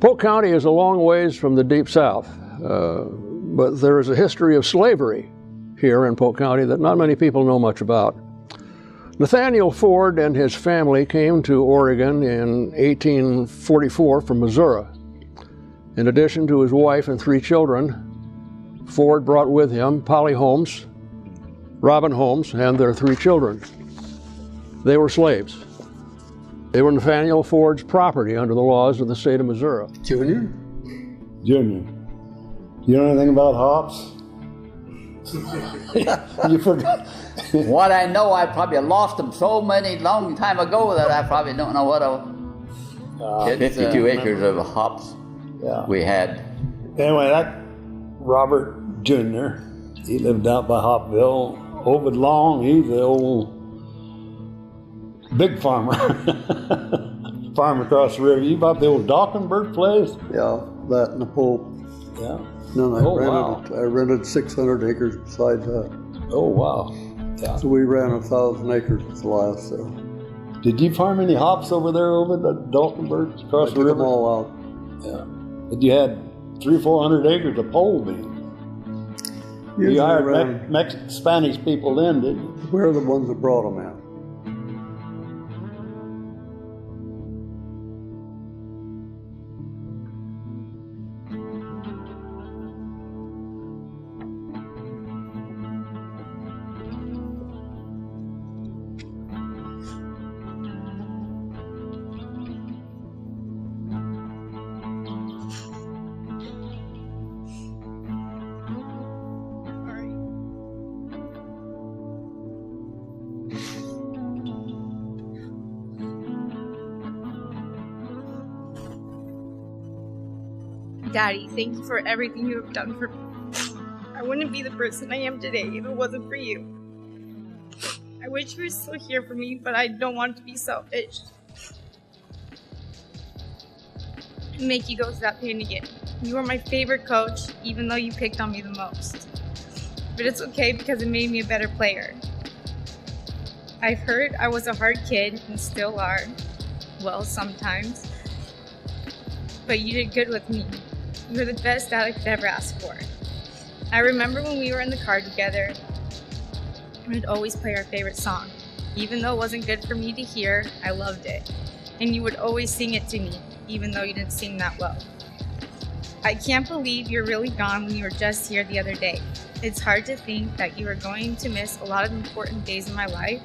Polk County is a long ways from the Deep South, but there is a history of slavery here in Polk County that not many people know much about. Nathaniel Ford and his family came to Oregon in 1844 from Missouri. In addition to his wife and 3 children, Ford brought with him Polly Holmes, Robin Holmes, and their 3 children. They were slaves. They were Nathaniel Ford's property under the laws of the state of Missouri. Junior? Junior. You know anything about hops? You forgot. What I know, I probably lost them so many long time ago that I probably don't know what 52 acres of hops we had. Anyway, that Robert Jr., he lived out by Hopville. Ovid Long, he's the old big farmer. Farm across the river. You bought the old Dockenberg place? Yeah, that and the Pope. Yeah. No, I rented 600 acres besides that. Oh, wow. Yeah. So we ran 1,000 acres at the last sale. Did you farm any hops over there over at Daltonburg across the river? Them all out. Yeah. But you had 300 or 400 acres of pole beans. You hired Spanish people then, didn't you? We're the ones that brought them in. Daddy, thank you for everything you have done for me. I wouldn't be the person I am today if it wasn't for you. I wish you were still here for me, but I don't want to be selfish and make you go through that pain again. You were my favorite coach, even though you picked on me the most. But it's okay because it made me a better player. I've heard I was a hard kid and still are. Well, sometimes. But you did good with me. You were the best dad I could ever ask for. I remember when we were in the car together, we'd always play our favorite song. Even though it wasn't good for me to hear, I loved it. And you would always sing it to me, even though you didn't sing that well. I can't believe you're really gone when you were just here the other day. It's hard to think that you are going to miss a lot of important days in my life,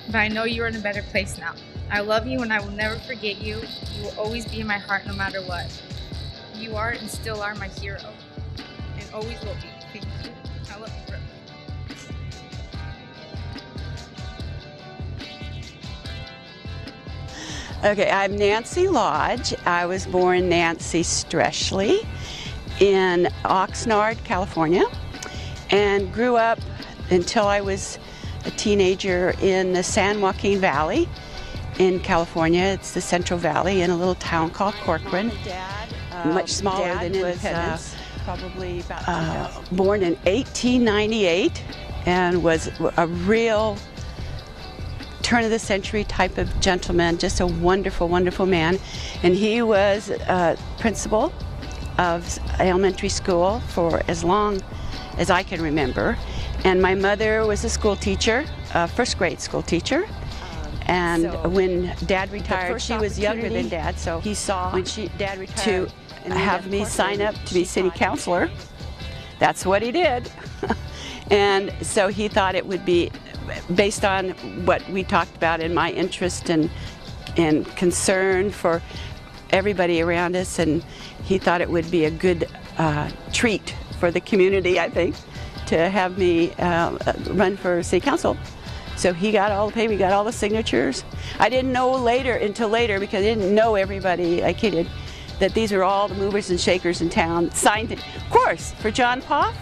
but I know you are in a better place now. I love you and I will never forget you. You will always be in my heart no matter what. You are and still are my hero, and always will be. Thank you. I love you, Brooke. Okay, I'm Nancy Lodge. I was born Nancy Streschley in Oxnard, California, and grew up until I was a teenager in the San Joaquin Valley in California. It's the Central Valley in a little town called Corcoran, much smaller than Independence. Probably about born in 1898 and was a real turn-of-the-century type of gentleman, just a wonderful, wonderful man. And he was principal of elementary school for as long as I can remember. And my mother was a school teacher, first grade school teacher. And when Dad retired, she was younger than Dad, so he saw when Dad retired to have me sign up to be city councilor. That's what he did. And so he thought it would be based on what we talked about in my interest and concern for everybody around us, and he thought it would be a good treat for the community, I think, to have me run for city council. So he got all the paper, he got all the signatures. I didn't know until later, because I didn't know everybody like he did, that these were all the movers and shakers in town. Signed it, of course, for John Poff.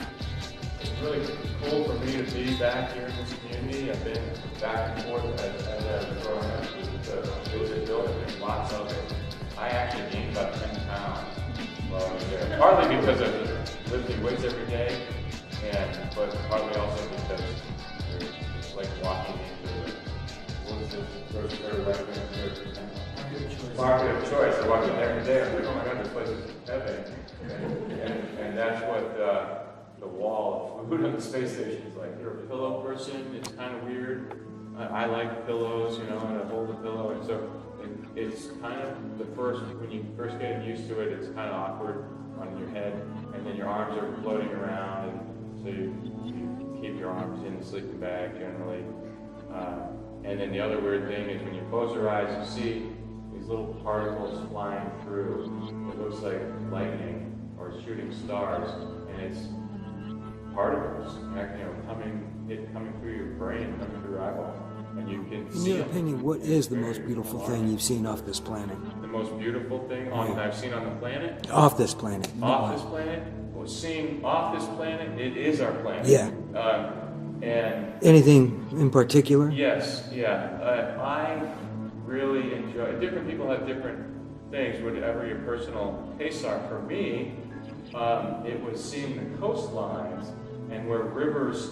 It's really cool for me to be back here in this community. I've been back and forth as I was growing up to this building. There's lots of it. I actually gained about 10 pounds while I was there. Partly because of lifting weights every day, but partly also because it's like walking into the woods of Grocery market of choice. I walked in there every day. I was like, oh my God, this place is heaven. And that's what the wall of food on the space station is like. You're a pillow person. It's kind of weird. I like pillows, you know, and I hold the pillow, and so it's kind of when you first get used to it, it's kind of awkward on your head, and then your arms are floating around, and so you keep your arms in the sleeping bag generally. And then the other weird thing is when you close your eyes, you see these little particles flying through. It looks like lightning or shooting stars, and it's particles, coming through your brain, coming through your eyeball. And you can see. In your opinion, what is the most beautiful thing you've seen off this planet? The most beautiful thing I've seen on the planet? Off this planet. Off this planet? Well, seeing off this planet, it is our planet. Yeah. And anything in particular? Yes, yeah. I really enjoy. Different people have different things, whatever your personal tastes are. For me, it was seeing the coastlines and where rivers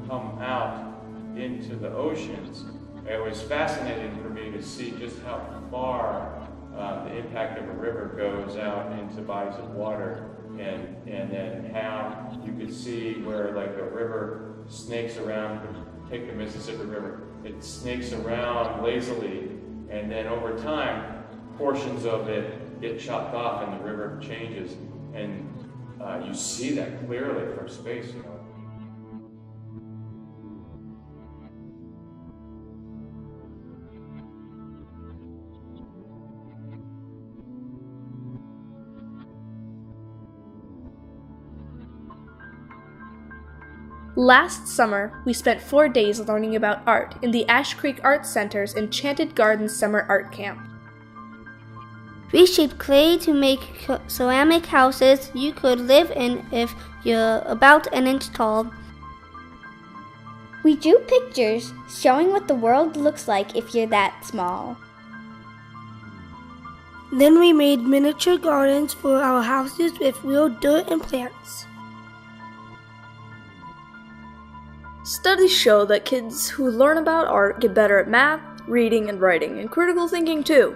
come out into the oceans. It was fascinating for me to see just how far the impact of a river goes out into bodies of water, and then how you could see where like a river snakes around. Take the Mississippi River, it snakes around lazily, and then over time portions of it get chopped off and the river changes, and you see that clearly from space, you know. Last summer, we spent 4 days learning about art in the Ash Creek Arts Center's Enchanted Gardens Summer Art Camp. We shaped clay to make ceramic houses you could live in if you're about an inch tall. We drew pictures showing what the world looks like if you're that small. Then we made miniature gardens for our houses with real dirt and plants. Studies show that kids who learn about art get better at math, reading and writing, and critical thinking too.